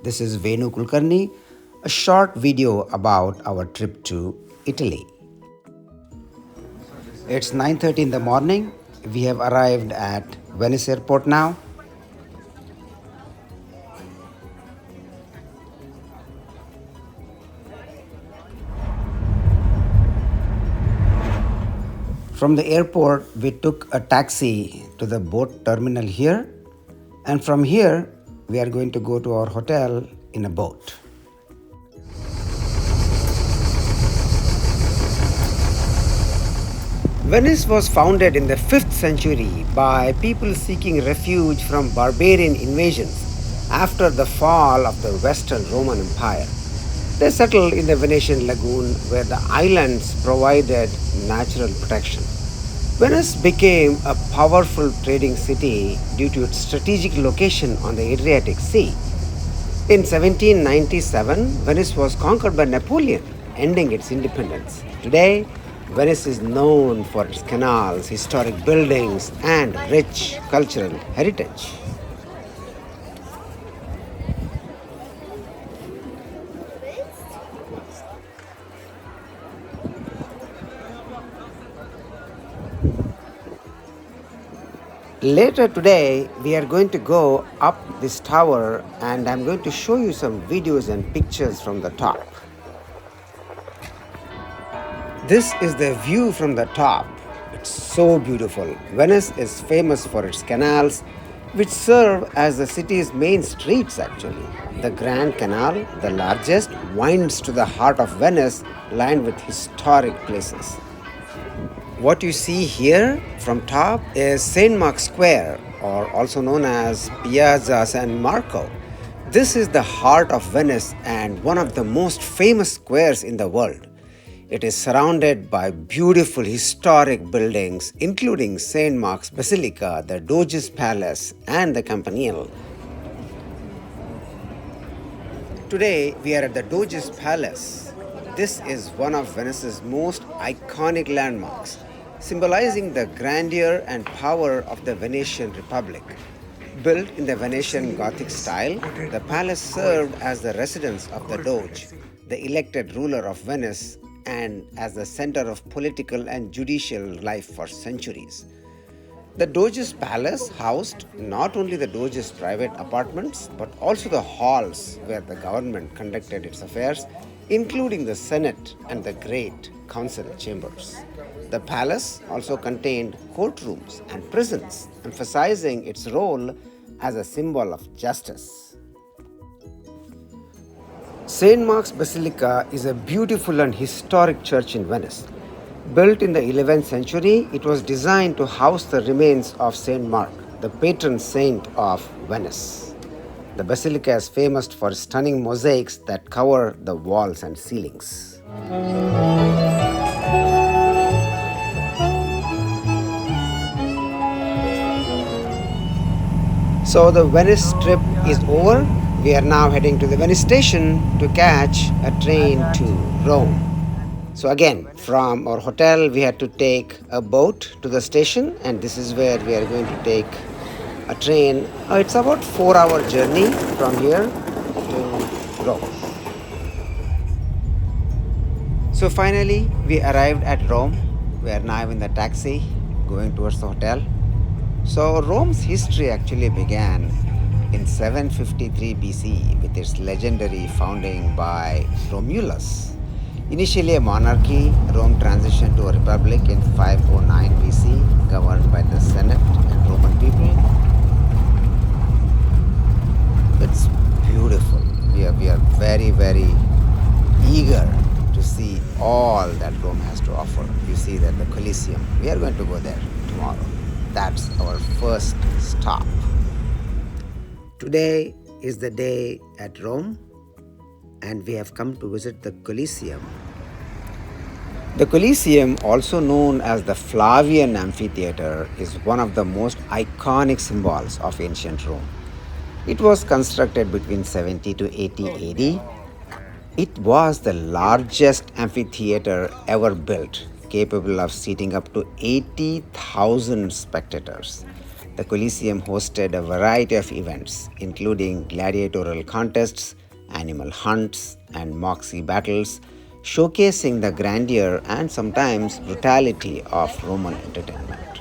This is Venu Kulkarni, a short video about our trip to Italy. It's 9:30 in the morning. We have arrived at Venice airport now. From the airport, we took a taxi to the boat terminal here, and from here, we are going to go to our hotel in a boat. Venice was founded in the 5th century by people seeking refuge from barbarian invasions after the fall of the Western Roman Empire. They settled in the Venetian lagoon where the islands provided natural protection. Venice became a powerful trading city due to its strategic location on the Adriatic Sea. In 1797, Venice was conquered by Napoleon, ending its independence. Today, Venice is known for its canals, historic buildings, and rich cultural heritage. Later today, we are going to go up this tower and I'm going to show you some videos and pictures from the top. This is the view from the top. It's so beautiful. Venice is famous for its canals, which serve as the city's main streets actually. The Grand Canal, the largest, winds to the heart of Venice, lined with historic places. What you see here from top is St. Mark's Square, or also known as Piazza San Marco. This is the heart of Venice and one of the most famous squares in the world. It is surrounded by beautiful historic buildings, including St. Mark's Basilica, the Doge's Palace, and the Campanile. Today, we are at the Doge's Palace. This is one of Venice's most iconic landmarks, symbolizing the grandeur and power of the Venetian Republic. Built in the Venetian Gothic style, the palace served as the residence of the Doge, the elected ruler of Venice, and as the center of political and judicial life for centuries. The Doge's palace housed not only the Doge's private apartments, but also the halls where the government conducted its affairs, including the Senate and the Great Council chambers. The palace also contained courtrooms and prisons, emphasizing its role as a symbol of justice. St. Mark's Basilica is a beautiful and historic church in Venice. Built in the 11th century, it was designed to house the remains of St. Mark, the patron saint of Venice. The basilica is famous for stunning mosaics that cover the walls and ceilings. So the Venice trip is over. We are now heading to the Venice station to catch a train to Rome. So again, from our hotel, we had to take a boat to the station, and this is where we are going to take a train. It's about 4-hour journey from here to Rome. So finally, we arrived at Rome. We are now in the taxi going towards the hotel. So Rome's history actually began in 753 BC with its legendary founding by Romulus. Initially a monarchy, Rome transitioned to a republic in 509 BC, governed by the Senate and Roman people. It's beautiful. We are very, very eager to see all that Rome has to offer. You see that the Colosseum. We are going to go there tomorrow. That's our first stop. Today is the day at Rome, and we have come to visit the Colosseum. The Colosseum, also known as the Flavian Amphitheater, is one of the most iconic symbols of ancient Rome. It was constructed between 70 to 80 AD. It was the largest amphitheater ever built, capable of seating up to 80,000 spectators. The Colosseum hosted a variety of events, including gladiatorial contests, animal hunts, and moxie battles, showcasing the grandeur and sometimes brutality of Roman entertainment.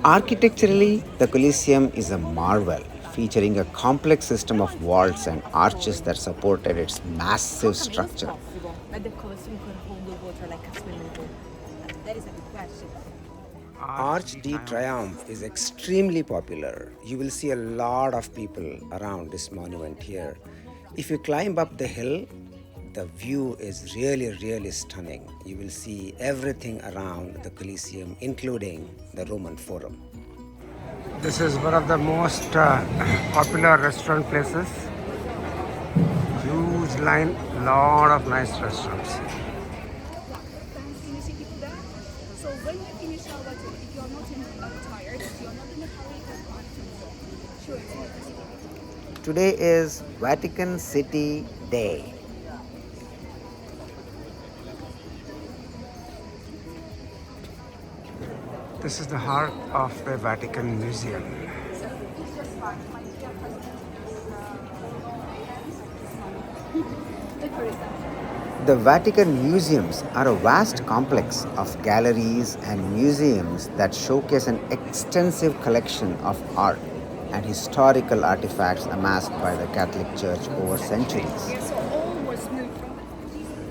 Architecturally, the Colosseum is a marvel, featuring a complex system of vaults and arches that supported its massive structure. But the Colosseum could hold the water like a swimming pool? That is a good question. Arch de Triomphe is extremely popular. You will see a lot of people around this monument here. If you climb up the hill, the view is really stunning. You will see everything around the Colosseum, including the Roman Forum. This is one of the most popular restaurant places. Huge line, lot of nice restaurants. So when you finish our trip, if you're not tired, if you're not in a hurry, just want to sure. Today is Vatican City Day. This is the heart of the Vatican Museum. The Vatican Museums are a vast complex of galleries and museums that showcase an extensive collection of art and historical artifacts amassed by the Catholic Church over centuries.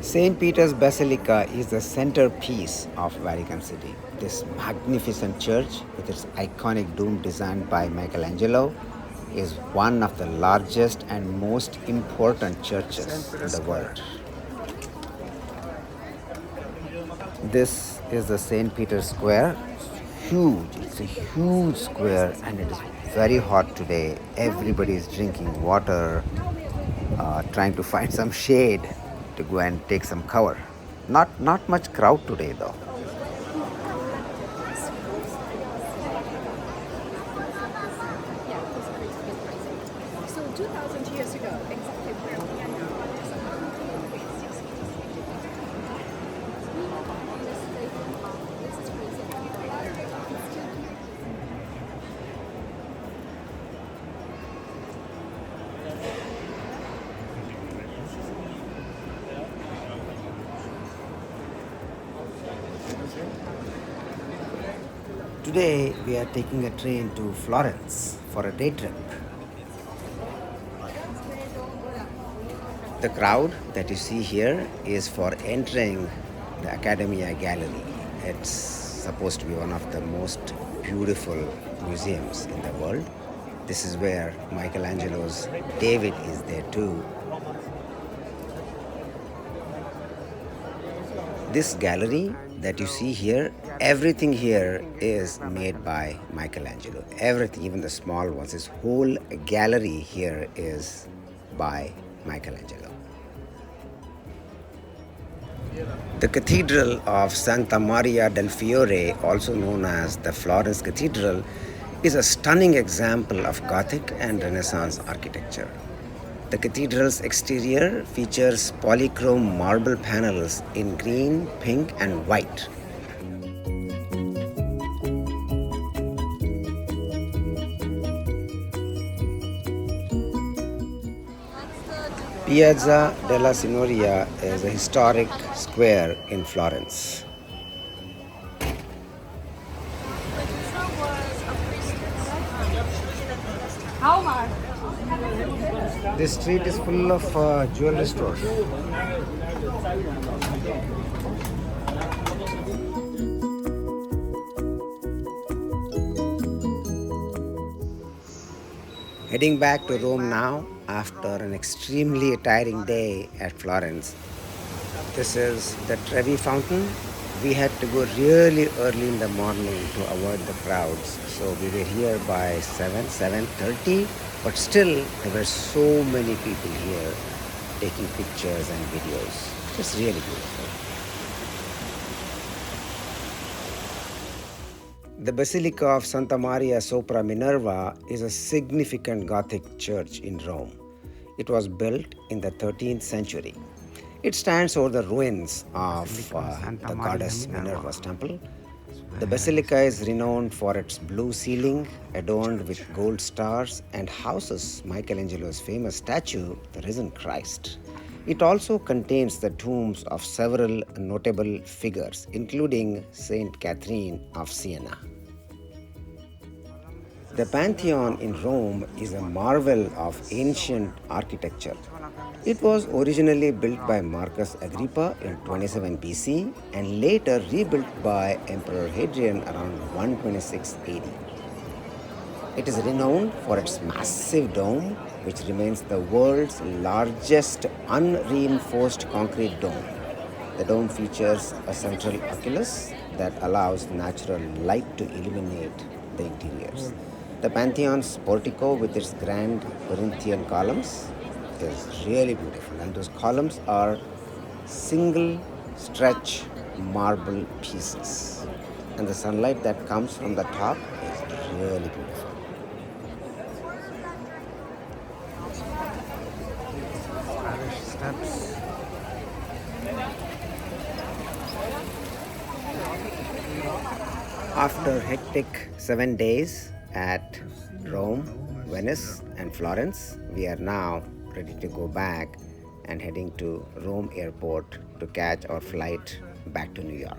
St. Peter's Basilica is the centerpiece of Vatican City. This magnificent church, with its iconic dome designed by Michelangelo, is one of the largest and most important churches in the world. This is the St. Peter's Square. Huge, it's a huge square and it is very hot today. Everybody is drinking water, trying to find some shade to go and take some cover. Not much crowd today though. So 2,000 years ago, exactly where we are now. Today we are taking a train to Florence for a day trip. The crowd that you see here is for entering the Accademia Gallery. It's supposed to be one of the most beautiful museums in the world. This is where Michelangelo's David is there too. This gallery that you see here, everything here is made by Michelangelo. Everything, even the small ones, this whole gallery here is by Michelangelo. The Cathedral of Santa Maria del Fiore, also known as the Florence Cathedral, is a stunning example of Gothic and Renaissance architecture. The cathedral's exterior features polychrome marble panels in green, pink, and white. Piazza della Signoria is a historic square in Florence. How much? This street is full of jewelry stores. Heading back to Rome now after an extremely tiring day at Florence. This is the Trevi Fountain. We had to go really early in the morning to avoid the crowds. So we were here by 7:30. But still, there were so many people here taking pictures and videos. It's really beautiful. The Basilica of Santa Maria sopra Minerva is a significant Gothic church in Rome. It was built in the 13th century. It stands over the ruins of the goddess Minerva's temple. The basilica is renowned for its blue ceiling, adorned with gold stars, and houses Michelangelo's famous statue, the Risen Christ. It also contains the tombs of several notable figures, including Saint Catherine of Siena. The Pantheon in Rome is a marvel of ancient architecture. It was originally built by Marcus Agrippa in 27 BC and later rebuilt by Emperor Hadrian around 126 AD. It is renowned for its massive dome, which remains the world's largest unreinforced concrete dome. The dome features a central oculus that allows natural light to illuminate the interiors. The Pantheon's portico, with its grand Corinthian columns, is really beautiful, and those columns are single stretch marble pieces, and the sunlight that comes from the top is really beautiful. Spanish steps. After hectic 7 days at Rome, Venice, and Florence, we are now ready to go back and heading to Rome airport to catch our flight back to New York.